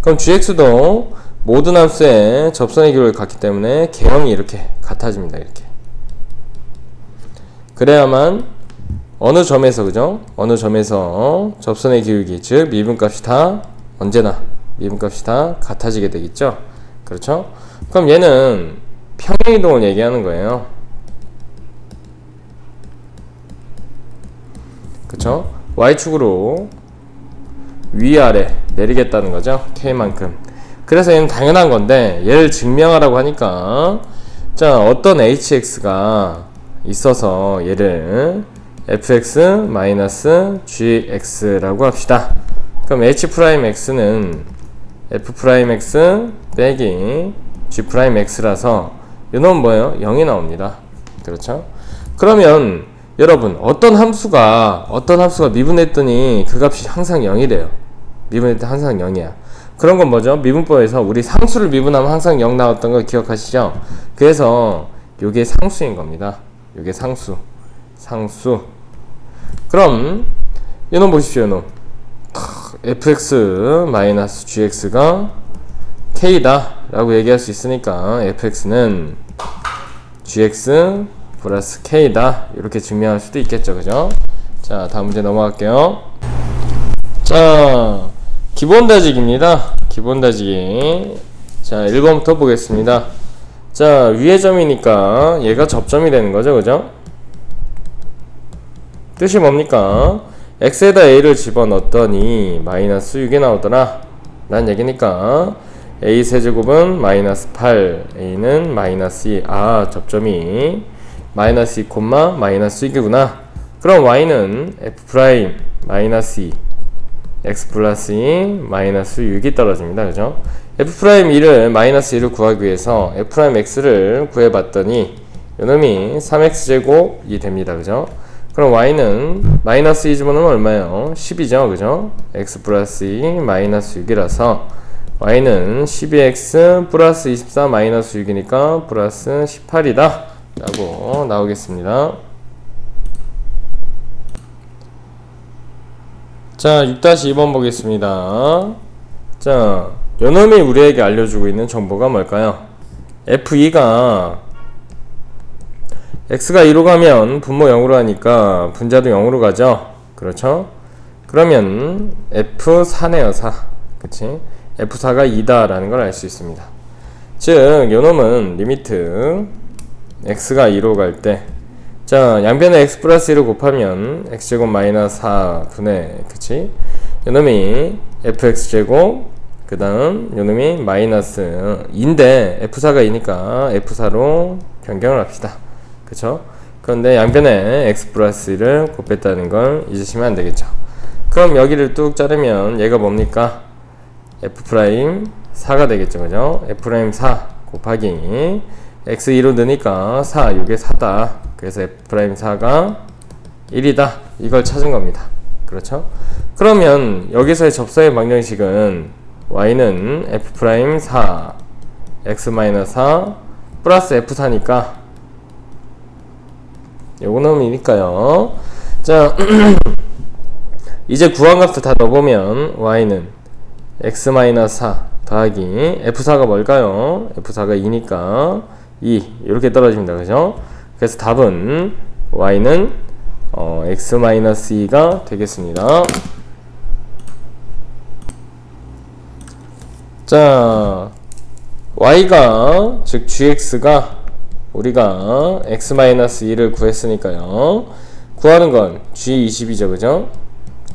Speaker 1: 그럼 gx도 모든 함수의 접선의 기울기가 같기 때문에 개형이 이렇게 같아집니다. 이렇게. 그래야만 어느 점에서, 그죠? 어느 점에서 접선의 기울기, 즉 미분값이 다 언제나 미분값이 다 같아지게 되겠죠? 그렇죠? 그럼 얘는 평행이동을 얘기하는 거예요. 그쵸? y축으로 위아래 내리겠다는 거죠. k만큼. 그래서 얘는 당연한 건데 얘를 증명하라고 하니까, 자 어떤 hx가 있어서 얘를 fx-gx라고 합시다. 그럼 h'x는 f'x 빼기 g'x라서 이놈은 뭐예요? 0이 나옵니다. 그렇죠? 그러면 여러분 어떤 함수가 미분했더니 그 값이 항상 0이래요. 미분했더니 항상 0이야. 그런 건 뭐죠? 미분법에서 우리 상수를 미분하면 항상 0 나왔던 거 기억하시죠? 그래서 요게 상수인 겁니다. 요게 상수. 그럼 이놈 보십시오. 이놈 fx-gx가 k다 라고 얘기할 수 있으니까 fx는 gx 플러스 k다 이렇게 증명할 수도 있겠죠, 그죠? 자 다음 문제 넘어갈게요. 자 기본다직입니다. 기본다지기 자, 1번부터 보겠습니다. 자, 위의 점이니까 얘가 접점이 되는 거죠, 그죠? 뜻이 뭡니까? x에다 a를 집어넣었더니 마이너스 6이 나오더라 라는 얘기니까 a 세제곱은 마이너스 8, a는 마이너스 2. 아, 접점이 마이너스 2, 마이너스 6이구나. 그럼 y는 f 프라임 마이너스 2, x 플러스 2, 마이너스 6이 떨어집니다. 그죠? f 프라임 2를 마이너스 2를 구하기 위해서 f 프라임 x를 구해봤더니 요놈이 3x제곱이 됩니다. 그죠? 그럼 y는 마이너스 2 집어넣으면 얼마예요? 10이죠. 그죠? x 플러스 2 마이너스 6이라서 y는 12x 플러스 24 마이너스 6이니까 플러스 18이다 라고 나오겠습니다. 자, 6-2번 보겠습니다. 자, 요놈이 우리에게 알려주고 있는 정보가 뭘까요? f2가 x가 2로 가면 분모 0으로 하니까 분자도 0으로 가죠. 그렇죠? 그러면 f4네요. 4. 그치? f4가 2다 라는 걸 알 수 있습니다. 즉 요놈은 리미트 x가 2로 갈 때, 자, 양변에 x 플러스 1을 곱하면 x제곱 마이너스 4분의, 그치? 요놈이 fx제곱, 그 다음 요놈이 마이너스 2인데 f4가 2니까 f4로 변경을 합시다. 그쵸? 그런데 양변에 x 플러스 1을 곱했다는 걸 잊으시면 안 되겠죠. 그럼 여기를 뚝 자르면 얘가 뭡니까? f 프라임 4가 되겠죠. 그죠? f 프라임 4 곱하기 x 2로 넣으니까 4, 6에 4다. 그래서 f 프라임 4가 1이다. 이걸 찾은 겁니다. 그렇죠? 그러면 여기서의 접선의 방정식은 y는 f 프라임 4, x 마이너스 4 플러스 f4니까 요거 놈이니까요. 자, 이제 구한값을 다 넣어보면 y는 x 마이너스 4 더하기 f4가 뭘까요? f4가 2니까 2 이렇게 떨어집니다. 그죠? 그래서 답은 y는 x 마이너스 2가 되겠습니다. 자, y가 즉 gx가 우리가 x-2를 구했으니까요. 구하는 건 g20이죠. 그죠?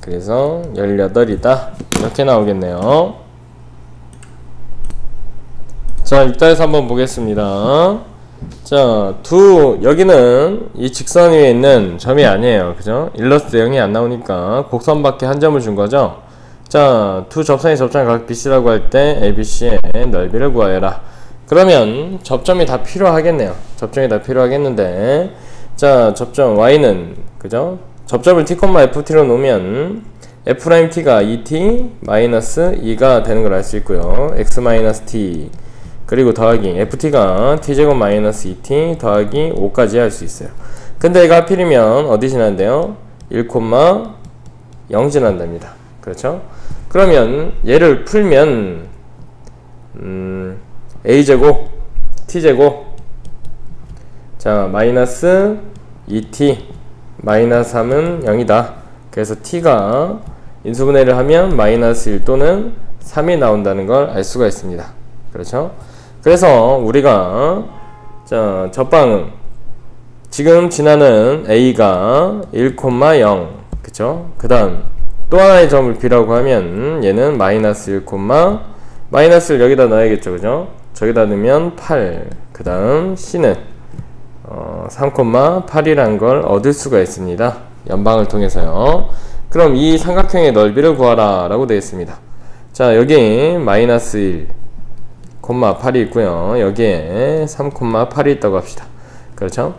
Speaker 1: 그래서 18이다. 이렇게 나오겠네요. 자, 6-3 한번 보겠습니다. 자, 여기는 이 직선 위에 있는 점이 아니에요. 그죠? 일러스트 0이 안 나오니까 곡선밖에 한 점을 준 거죠. 자, 두 접선이 접점의 각 BC라고 할 때 ABC의 넓이를 구하여라. 그러면 접점이 다 필요하겠네요. 접점이 다 필요하겠는데, 자, 접점 y는, 그죠? 접점을 t, ft로 놓으면 f't가 2t 마이너스 2가 되는 걸 알 수 있고요. x-t 그리고 더하기 ft가 t제곱 마이너스 2t 더하기 5까지 할 수 있어요. 근데 얘가 하필이면 어디 지난대요? 1, 0 지난답니다. 그렇죠? 그러면 얘를 풀면 a제곱 t제곱, 자, 마이너스 2t 마이너스 3은 0이다. 그래서 t가 인수분해를 하면 마이너스 1 또는 3이 나온다는 걸 알 수가 있습니다. 그렇죠? 그래서 우리가, 자, 접방은 지금 지나는 a가 1, 0, 그쵸? 그 다음 또 하나의 점을 b라고 하면 얘는 마이너스 1, 마이너스를 여기다 넣어야겠죠. 그죠? 저기다 넣으면 8, 그 다음 c는 3,8이란 걸 얻을 수가 있습니다. 연방을 통해서요. 그럼 이 삼각형의 넓이를 구하라 라고 되어 있습니다. 자, 여기 마이너스 1, 8이 있고요. 여기에 3,8이 있다고 합시다. 그렇죠?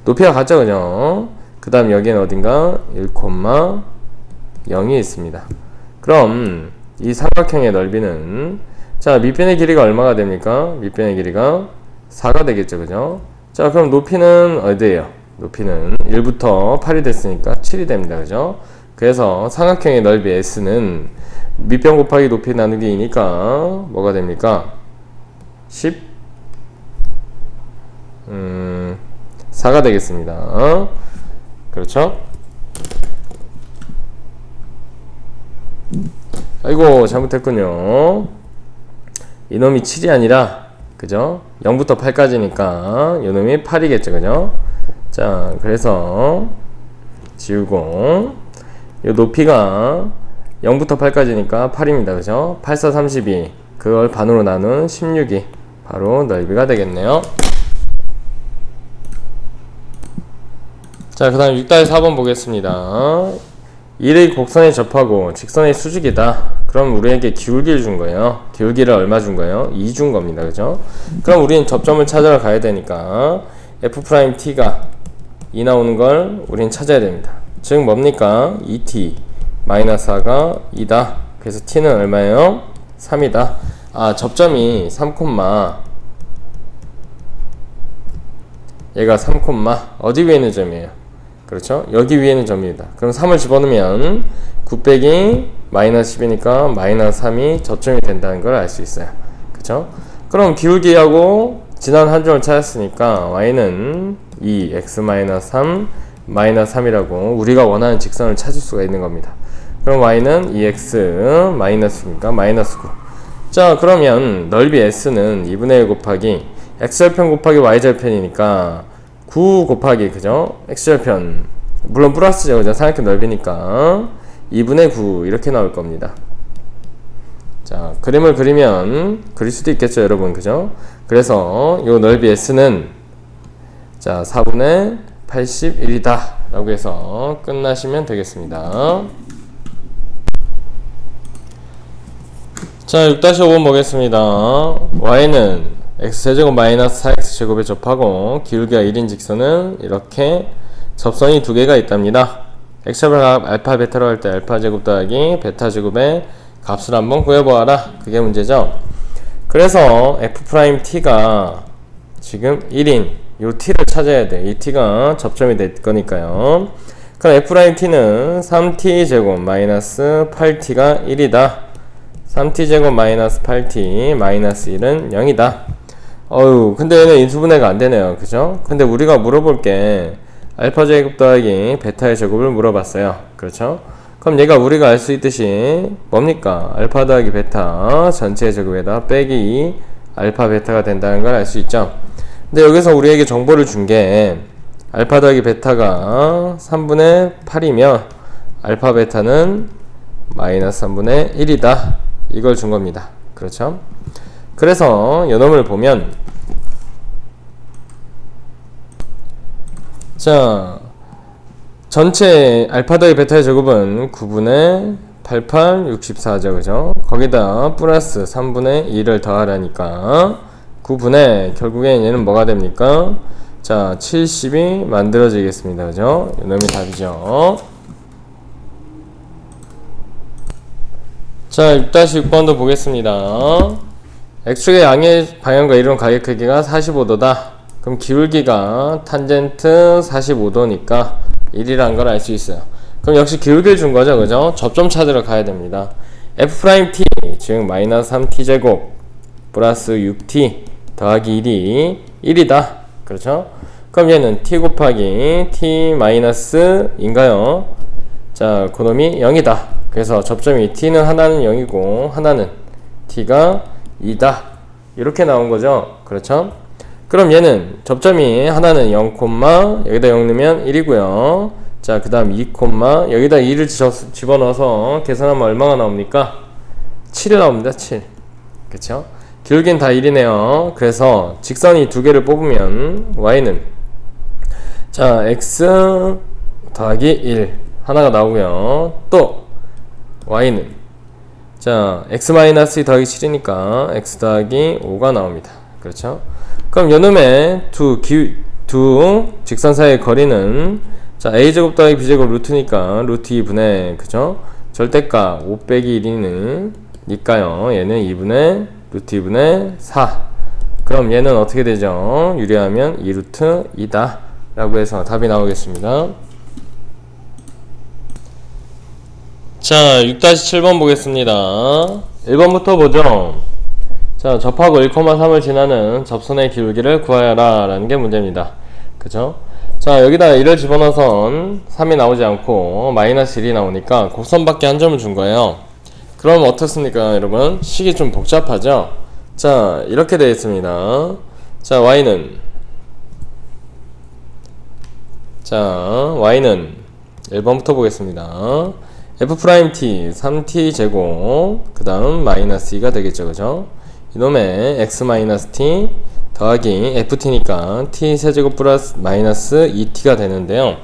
Speaker 1: 높이가 같죠. 그죠? 그 다음 여기는 어딘가 1, 0이 있습니다. 그럼 이 삼각형의 넓이는, 자, 밑변의 길이가 얼마가 됩니까? 밑변의 길이가 4가 되겠죠. 그죠? 자, 그럼 높이는 어디에요? 높이는 1부터 8이 됐으니까 7이 됩니다. 그죠? 그래서 삼각형의 넓이 S는 밑변 곱하기 높이 나누기 2니까 뭐가 됩니까? 4가 되겠습니다. 그렇죠? 아이고, 잘못했군요. 이놈이 7이 아니라, 그죠? 0부터 8까지니까 요놈이 8이겠죠, 그죠? 자, 그래서 지우고 요 높이가 0부터 8까지니까 8입니다, 그죠? 8, 4, 32. 그걸 반으로 나눈 16이 바로 넓이가 되겠네요. 자, 그 다음 6-4번 보겠습니다. 1의 곡선에 접하고 직선의 수직이다. 그럼 우리에게 기울기를 준 거예요. 기울기를 얼마 준 거예요? 2 준 겁니다. 그죠? 그럼 우리는 접점을 찾으러 가야 되니까 F'T가 2 나오는 걸 우리는 찾아야 됩니다. 즉 뭡니까? 2t 마이너스 4가 2다. 그래서 t는 얼마예요? 3이다. 아, 접점이 3, 얘가 3, 어디 위에 있는 점이에요? 그렇죠? 여기 위에 있는 점입니다. 그럼 3을 집어넣으면 9 빼기 마이너스 10이니까 마이너스 3이 저점이 된다는 걸 알 수 있어요. 그쵸? 그럼 기울기하고 지난 한 점을 찾았으니까 y는 2, x-3, 마이너스 3이라고 우리가 원하는 직선을 찾을 수가 있는 겁니다. 그럼 y는 2x 마이너스 9니까 마이너스 9. 자, 그러면 넓이 s는 2분의 1 곱하기 x절편 곱하기 y절편이니까 9 곱하기, 그죠? x절편, 물론 플러스죠, 그죠? 삼각형 넓이니까 2분의 9 이렇게 나올 겁니다. 자, 그림을 그리면 그릴 수도 있겠죠, 여러분, 그죠? 그래서 요 넓이 s는 자 4분의 81이다 라고 해서 끝나시면 되겠습니다. 자, 6-5번 보겠습니다. y는 x제곱 마이너스 4x제곱에 접하고 기울기가 1인 직선은 이렇게 접선이 두 개가 있답니다. x제곱을 알파 베타로 할 때 알파 제곱 더하기 베타 제곱의 값을 한번 구해보아라. 그게 문제죠. 그래서 f't가 지금 1인 요 t를 찾아야 돼. 이 t가 접점이 될 거니까요. 그럼 f't는 3t 제곱 마이너스 8t가 1이다. 3t 제곱 마이너스 8t 마이너스 1은 0이다. 근데 얘는 인수분해가 안 되네요. 그죠? 근데 우리가 물어볼 게 알파 제곱 더하기 베타의 제곱을 물어봤어요. 그렇죠? 그럼 얘가 우리가 알 수 있듯이 뭡니까? 알파 더하기 베타 전체의 제곱에다 빼기 알파 베타가 된다는 걸 알 수 있죠. 근데 여기서 우리에게 정보를 준 게 알파 더하기 베타가 3분의 8이며 알파 베타는 마이너스 3분의 1이다. 이걸 준 겁니다. 그렇죠? 그래서 요놈을 보면 자, 전체 알파 더하기 베타의 제곱은 9분의 88, 64죠. 그죠? 거기다 플러스 3분의 2를 더하라니까 9분의 결국엔 얘는 뭐가 됩니까? 자, 70이 만들어지겠습니다. 그죠? 요놈이 답이죠. 자, 6-6번도 보겠습니다. x축의 양의 방향과 이루는 가격 크기가 45도다. 그럼 기울기가 탄젠트 45도니까 1이라는 걸 알 수 있어요. 그럼 역시 기울기를 준 거죠, 그죠? 접점 찾으러 가야 됩니다. f't, 즉 마이너스 3t 제곱 플러스 6t 더하기 1이 1이다. 그렇죠? 그럼 얘는 t 곱하기 t 마이너스인가요? 자, 그놈이 0이다. 그래서 접점이 t는 하나는 0이고 하나는 t가 2다. 이렇게 나온 거죠. 그렇죠? 그럼 얘는 접점이 하나는 0, 여기다 0 넣으면 1이고요. 자, 그 다음 2, 여기다 2를 집어넣어서 계산하면 얼마가 나옵니까? 7이 나옵니다. 7. 그쵸? 기울기는 다 1이네요. 그래서 직선이 두 개를 뽑으면 y는 자, x 더하기 1 하나가 나오고요. 또 y는 자, x-2 더하기 7이니까 x 더하기 5가 나옵니다. 그렇죠? 그럼 요놈의 두 직선 사이의 거리는 자, a제곱 더하기 b제곱 루트니까 루트 2분의 그죠? 절대값 5 빼기 1이는 니까요. 얘는 2분의 루트 2분의 4. 그럼 얘는 어떻게 되죠? 유리하면 2루트 2다 라고 해서 답이 나오겠습니다. 자, 6-7번 보겠습니다. 1번부터 보죠. 자, 접하고 1,3을 지나는 접선의 기울기를 구하여라 라는 게 문제입니다. 그죠? 자, 여기다 1을 집어넣어선 3이 나오지 않고 마이너스 1이 나오니까 곡선밖에 한 점을 준 거예요. 그럼 어떻습니까, 여러분? 식이 좀 복잡하죠? 자, 이렇게 되어 있습니다. 자, y는 1번부터 보겠습니다. f't 3t 제곱 그 다음 마이너스 2가 되겠죠, 그죠? 이놈의 x-t 더하기 ft니까 t 세제곱 플러스 마이너스 2t가 되는데요.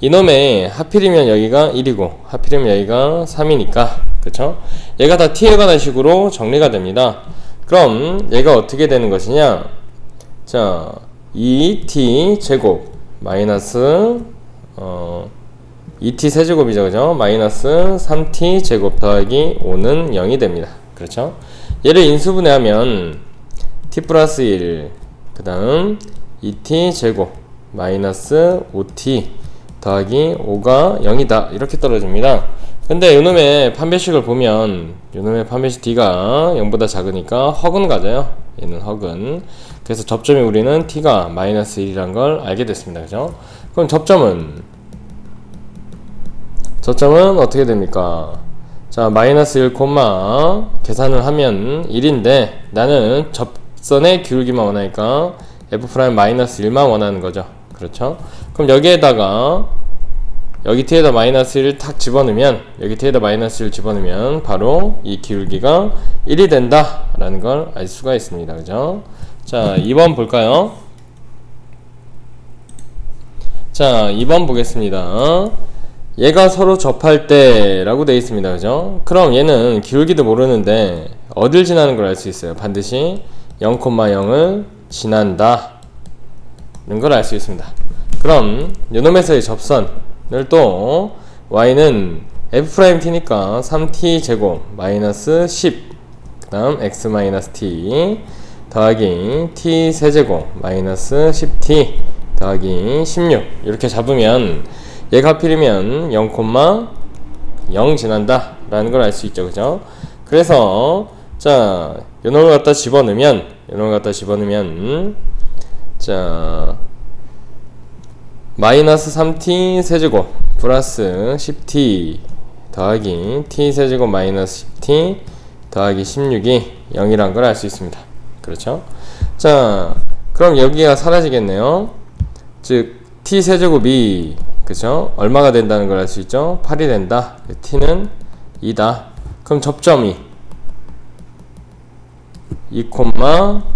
Speaker 1: 이놈의 하필이면 여기가 1이고 하필이면 여기가 3이니까 그쵸? 얘가 다 t에 관한 식으로 정리가 됩니다. 그럼 얘가 어떻게 되는 것이냐? 자, 2t 제곱 마이너스 2t 세제곱이죠, 그죠? 마이너스 3t 제곱 더하기 5는 0이 됩니다. 그렇죠? 얘를 인수분해하면 t 플러스 1 그 다음 2t 제곱 마이너스 5t 더하기 5가 0이다 이렇게 떨어집니다. 근데 요놈의 판별식을 보면 요놈의 판별식 t가 0보다 작으니까 허근 가져요. 얘는 허근. 그래서 접점이 우리는 t가 마이너스 1이란 걸 알게 됐습니다. 그죠? 그럼 접점은 어떻게 됩니까? 자, 마이너스 1, 계산을 하면 1인데 나는 접선의 기울기만 원하니까 f' 마이너스 1만 원하는 거죠. 그렇죠? 그럼 여기에다가 여기 t에다 마이너스 1을 탁 집어넣으면 여기 t에다 마이너스 1을 집어넣으면 바로 이 기울기가 1이 된다 라는 걸 알 수가 있습니다. 그죠? 자, 2번 볼까요? 자, 2번 보겠습니다. 얘가 서로 접할 때 라고 되어 있습니다. 그죠? 그럼 얘는 기울기도 모르는데 어딜 지나는 걸 알 수 있어요. 반드시 0,0을 지난다 는 걸 알 수 있습니다. 그럼 요놈에서의 접선을 또 y는 f't니까 3t 제곱 마이너스 10 그 다음 x-t 더하기 t 세제곱 마이너스 10t 더하기 16 이렇게 잡으면 얘가 하필이면 0,0 지난다 라는 걸 알 수 있죠. 그죠? 그래서 자, 요놈을 갖다 집어넣으면 자, 마이너스 3t 세제곱 플러스 10t 더하기 t 세제곱 마이너스 10t 더하기 16이 0이란 걸 알 수 있습니다. 그렇죠? 자, 그럼 여기가 사라지겠네요. 즉 t 세제곱이 그죠? 얼마가 된다는 걸 알 수 있죠? 8이 된다. t는 2다. 그럼 접점이 2,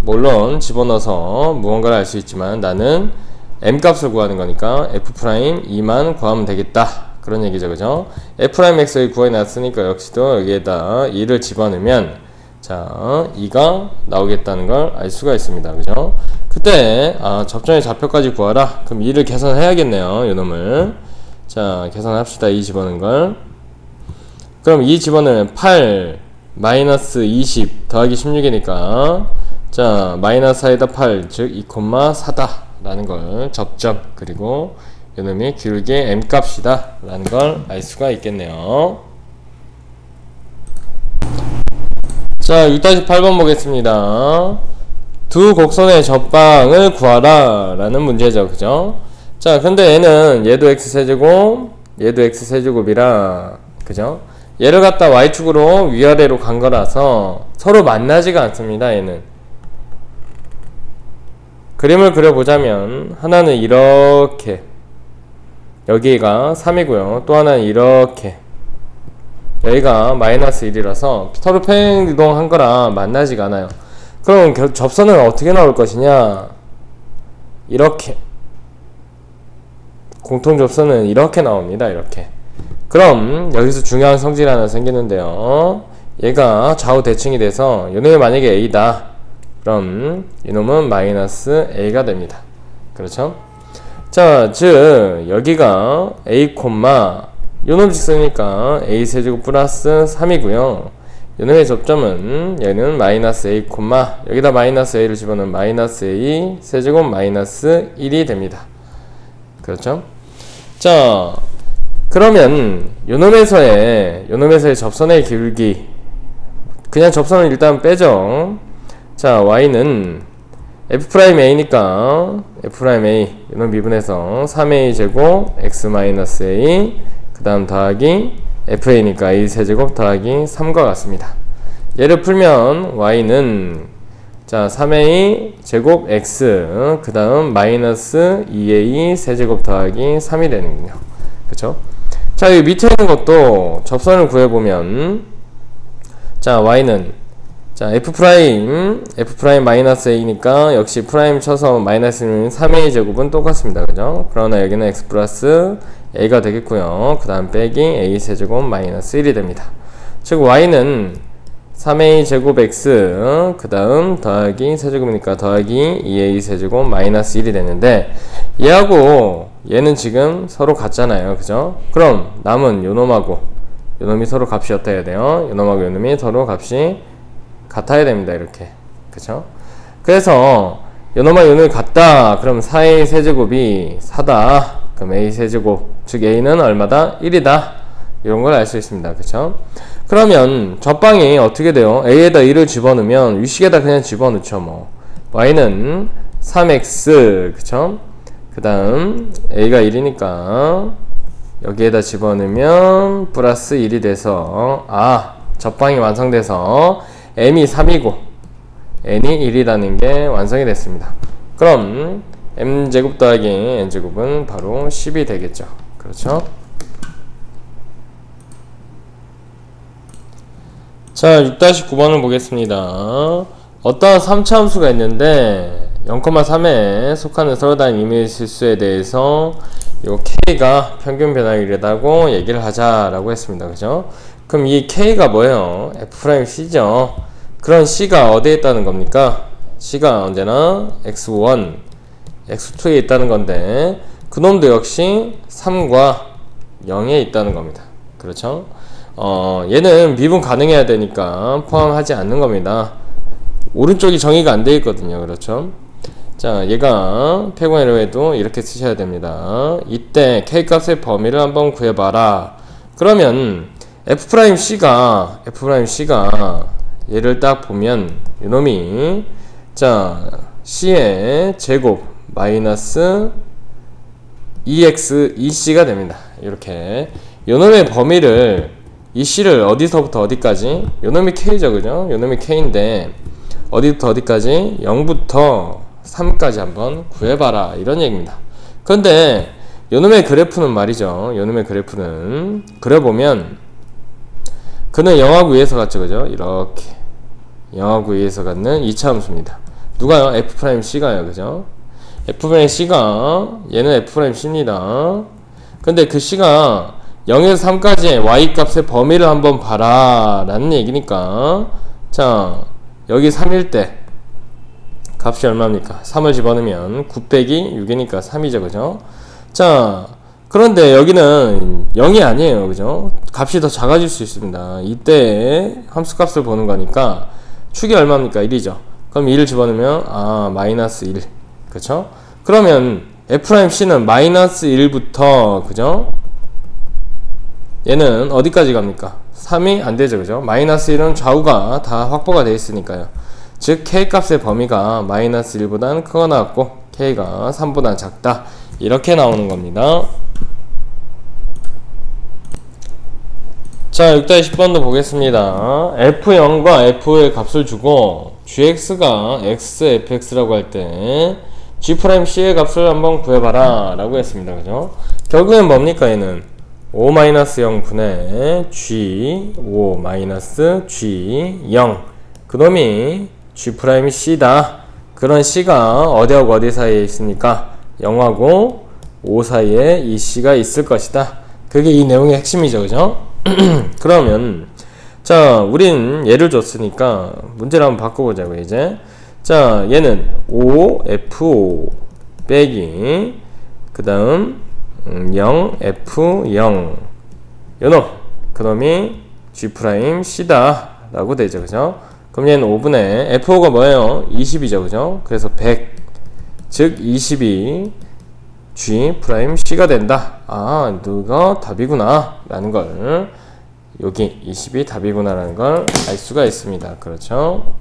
Speaker 1: 물론 집어넣어서 무언가를 알 수 있지만 나는 m값을 구하는 거니까 f'2만 구하면 되겠다. 그런 얘기죠. 그죠? f'x의 구해놨으니까 역시도 여기에다 2를 집어넣으면 자, 2가 나오겠다는 걸 알 수가 있습니다. 그죠? 그때 접점의 좌표까지 구하라. 그럼 2를 계산해야겠네요. 요놈을. 자, 계산합시다. 2 집어넣은 걸. 그럼 2 집어넣으면 8 마이너스 20 더하기 16이니까 자, 마이너스 4에다 8 즉 2,4다 라는 걸 접점 그리고 요놈이 기울기의 m값이다 라는 걸 알 수가 있겠네요. 자, 6-8번 보겠습니다. 두 곡선의 접방을 구하라 라는 문제죠. 그죠? 자, 근데 얘도 x세제곱 얘도 x세제곱이라 그죠? 얘를 갖다 y축으로 위아래로 간 거라서 서로 만나지가 않습니다. 얘는 그림을 그려보자면 하나는 이렇게 여기가 3이고요 또 하나는 이렇게 여기가 마이너스 1이라서 서로 평행이동한 거라 만나지가 않아요. 그럼 접선은 어떻게 나올 것이냐? 이렇게 공통 접선은 이렇게 나옵니다. 이렇게. 그럼 여기서 중요한 성질이 하나 생기는데요. 얘가 좌우 대칭이 돼서 이놈이 만약에 a다. 그럼 이놈은 마이너스 a가 됩니다. 그렇죠? 자, 즉 여기가 a, 요놈 직선이니까 a 세제곱 플러스 3이고요. 요놈의 접점은 얘는 마이너스 a, 여기다 마이너스 a를 집어넣으면 마이너스 a 세제곱 마이너스 1이 됩니다. 그렇죠? 자, 그러면 요놈에서의 접선의 기울기 그냥 접선을 일단 빼죠. 자, y는 f'a니까 f'a 이놈 미분해서 3a 제곱 x-a 그 다음 더하기 fa니까 a 세제곱 더하기 3과 같습니다. 얘를 풀면 y는 자, 3a 제곱 x 그 다음 마이너스 2a 세제곱 더하기 3이 되는군요. 그쵸? 자, 여기 밑에 있는 것도 접선을 구해보면 자, y는 자, f 프라임 마이너스 a니까 역시 프라임 쳐서 마이너스는 3a 제곱은 똑같습니다. 그죠? 그러나 여기는 x 플러스 a가 되겠고요. 그 다음 빼기 a 세제곱 마이너스 1이 됩니다. 즉 y는 3a 제곱 x 그 다음 더하기 세제곱이니까 더하기 2a 세제곱 마이너스 1이 되는데 얘하고 얘는 지금 서로 같잖아요. 그죠? 그럼 남은 요놈하고 요놈이 서로 값이 어때야 돼요? 요놈하고 요놈이 서로 값이 같아야 됩니다. 이렇게. 그죠? 그래서 요놈하고 요놈이 같다. 그럼 4a 세제곱이 4다. 그럼 a 세제곱 즉 a는 얼마다? 1이다. 이런 걸 알 수 있습니다. 그쵸? 그러면 전방이 어떻게 돼요? a에다 1을 집어넣으면 위식에다 그냥 집어넣죠. 뭐 y는 3x 그쵸? 그 다음 a가 1이니까 여기에다 집어넣으면 플러스 1이 돼서 접방이 완성돼서 m이 3이고 n이 1이라는 게 완성이 됐습니다. 그럼 m제곱 더하기 n제곱은 바로 10이 되겠죠. 그렇죠? 자, 6-9번을 보겠습니다. 어떠한 3차 함수가 있는데 0,3에 속하는 서로 다른 임의 실수에 대해서 요 k가 평균 변화율이라고 얘기를 하자라고 했습니다. 그죠? 그럼 이 k가 뭐예요? f'c죠. 그런 c가 어디에 있다는 겁니까? c가 언제나 x1, x2에 있다는 건데 그놈도 역시 3과 0에 있다는 겁니다. 그렇죠? 얘는 미분 가능해야 되니까 포함하지 않는 겁니다. 오른쪽이 정의가 안 되어 있거든요. 그렇죠? 자, 얘가 폐광이라고 이렇게 쓰셔야 됩니다. 이때 k값의 범위를 한번 구해봐라. 그러면 f'c가 얘를 딱 보면 이놈이 자 c의 제곱 마이너스 2c가 됩니다. 이렇게 요놈의 범위를 이 c를 어디서부터 어디까지? 요놈이 k죠. 그죠? 요놈이 k인데 어디부터 어디까지? 0부터 3까지 한번 구해봐라. 이런 얘기입니다. 그런데 요놈의 그래프는 말이죠. 요놈의 그래프는 그려보면 그는 0하고 2에서 같죠. 그죠? 이렇게 0하고 2에서 갖는 2차 함수입니다. 누가요? f'c가요. 그죠? f'c가 얘는 f'c입니다. 근데 그 c가 0에서 3까지의 y값의 범위를 한번 봐라 라는 얘기니까 자 여기 3일 때 값이 얼마입니까? 3을 집어넣으면 9 빼기 6이니까 3이죠. 그죠? 자 그런데 여기는 0이 아니에요. 그죠? 값이 더 작아질 수 있습니다. 이때 함수값을 보는 거니까 축이 얼마입니까? 1이죠. 그럼 2를 집어넣으면 마이너스 1. 그쵸? 그러면 f'c는 마이너스 1부터 그죠? 얘는 어디까지 갑니까? 3이 안 되죠. 그죠? 마이너스 1은 좌우가 다 확보가 되어 있으니까요. 즉 k값의 범위가 마이너스 1보다는 크거나 같고 k가 3보다 작다. 이렇게 나오는 겁니다. 자, 6-10번도 보겠습니다. f0과 f의 값을 주고 gx가 xfx라고 할 때 g'c의 값을 한번 구해봐라 라고 했습니다. 그죠? 결국엔 뭡니까? 얘는 5-0분의 g5-g0 그놈이 g'c다. 그런 c가 어디하고 어디 사이에 있으니까 0하고 5 사이에 이 c가 있을 것이다. 그게 이 내용의 핵심이죠. 그죠? 그러면 자 우린 얘를 줬으니까 문제를 한번 바꿔보자고 이제. 자 얘는 5f5 빼기 그 다음 0f0 요놈 그놈이 g'c다 라고 되죠. 그죠? 그럼 얘는 5분의 f5가 뭐예요? 20이죠. 그죠? 그래서 100 즉 20이 g'c가 된다. 누가 답이구나 라는 걸 여기 20이 답이구나 라는 걸 알 수가 있습니다. 그렇죠?